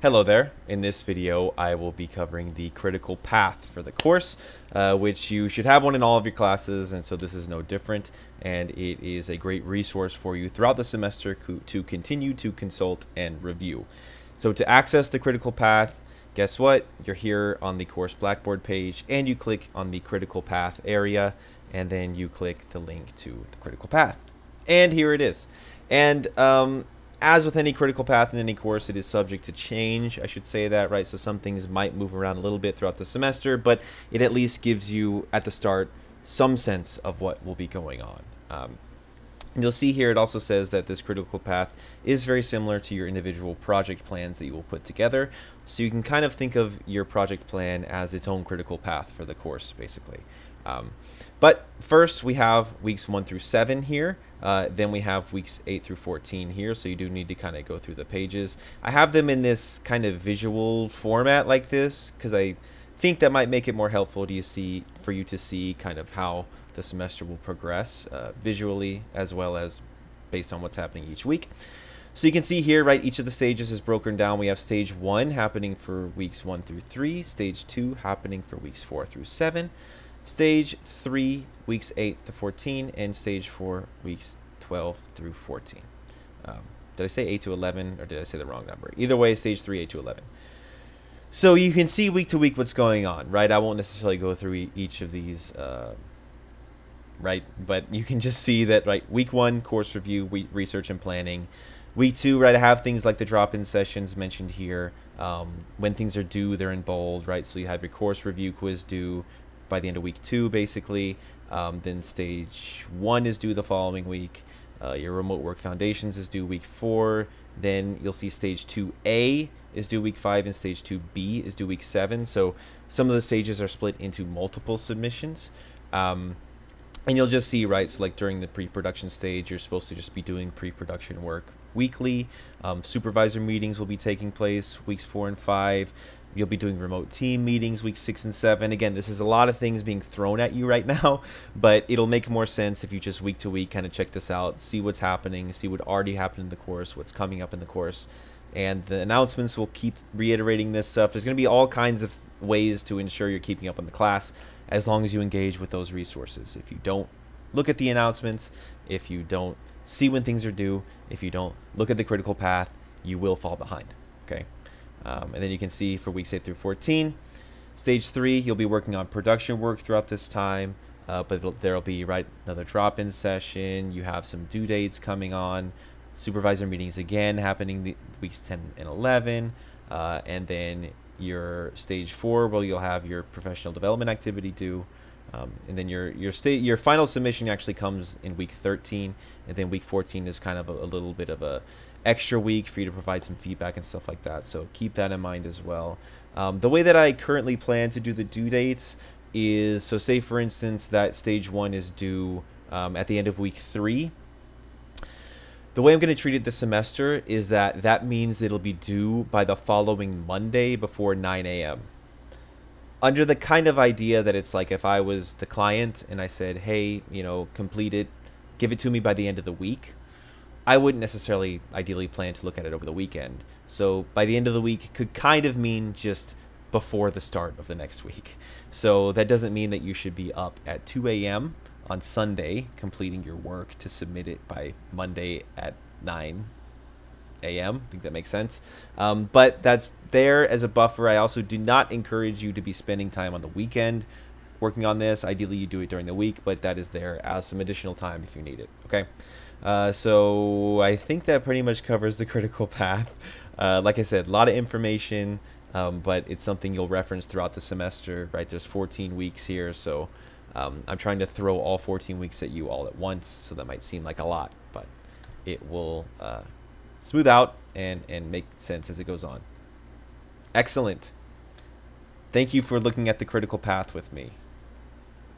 Hello there. In this video, I will be covering the critical path for the course, which you should have one in all of your classes, and so this is no different, and it is a great resource for you throughout the semester to continue to consult and review. So to access the critical path, guess what? You're here on the course Blackboard page, and you click on the critical path area, and then you click the link to the critical path. And here it is. And as with any critical path in any course, it is subject to change. I should say that, right? So some things might move around a little bit throughout the semester, but it at least gives you, at the start, some sense of what will be going on. You'll see here it also says that this critical path is very similar to your individual project plans that you will put together. So you can kind of think of your project plan as its own critical path for the course, basically. But first we have weeks 1 through 7 here. Then we have weeks 8 through 14 here, so you do need to kind of go through the pages. I have them in this kind of visual format like this because I think that might make it more helpful for you to see kind of how the semester will progress visually as well as based on what's happening each week. So you can see here, right, each of the stages is broken down. We have stage 1 happening for weeks 1 through 3, stage 2 happening for weeks 4 through 7, stage 3 weeks 8 to 14, and stage 4 weeks 12 through 14. Did I say 8 to 11 or did I say the wrong number? Either way, stage 3, 8 to 11. So you can see week to week what's going on, right? I won't necessarily go through each of these, right? But you can just see that, right? Week 1, course review, research and planning. Week 2, right, I have things like the drop-in sessions mentioned here. When things are due, they're in bold, right? So you have your course review quiz due by the end of week 2, basically. Then stage 1 is due the following week. Your remote work foundations is due week 4. Then you'll see stage 2A is due week 5 and stage 2B is due week 7. So some of the stages are split into multiple submissions. And you'll just see, right, so like during the pre-production stage, you're supposed to just be doing pre-production work weekly. Supervisor meetings will be taking place weeks 4 and 5. You'll be doing remote team meetings weeks 6 and 7. Again, this is a lot of things being thrown at you right now, but it'll make more sense if you just week to week kind of check this out, see what's happening, see what already happened in the course, what's coming up in the course. And the announcements will keep reiterating this stuff. There's going to be all kinds of ways to ensure you're keeping up on the class as long as you engage with those resources. If you don't look at the announcements, if you don't see when things are due, if you don't look at the critical path, you will fall behind. Okay. And then you can see for weeks 8 through 14, stage 3, you'll be working on production work throughout this time, but there'll be, right, another drop-in session. You have some due dates coming on, supervisor meetings again happening the weeks 10 and 11, and then your stage 4, well, you'll have your professional development activity due. And then your final submission actually comes in week 13, and then week 14 is kind of a little bit of a extra week for you to provide some feedback and stuff like that. So keep that in mind as well. The way that I currently plan to do the due dates is, so say for instance that stage 1 is due at the end of week 3. The way I'm going to treat it this semester is that means it'll be due by the following Monday before 9 a.m. Under the kind of idea that it's like if I was the client and I said, hey, complete it, give it to me by the end of the week, I wouldn't necessarily ideally plan to look at it over the weekend. So by the end of the week could kind of mean just before the start of the next week. So that doesn't mean that you should be up at 2 a.m. on Sunday completing your work to submit it by Monday at 9 a.m. I think that makes sense. But that's there as a buffer. I also do not encourage you to be spending time on the weekend working on this. Ideally, you do it during the week, but that is there as some additional time if you need it. Okay. So I think that pretty much covers the critical path. Like I said, a lot of information, but it's something you'll reference throughout the semester, right? There's 14 weeks here, so I'm trying to throw all 14 weeks at you all at once, so that might seem like a lot, but it will smooth out and make sense as it goes on. Excellent. Thank you for looking at the critical path with me.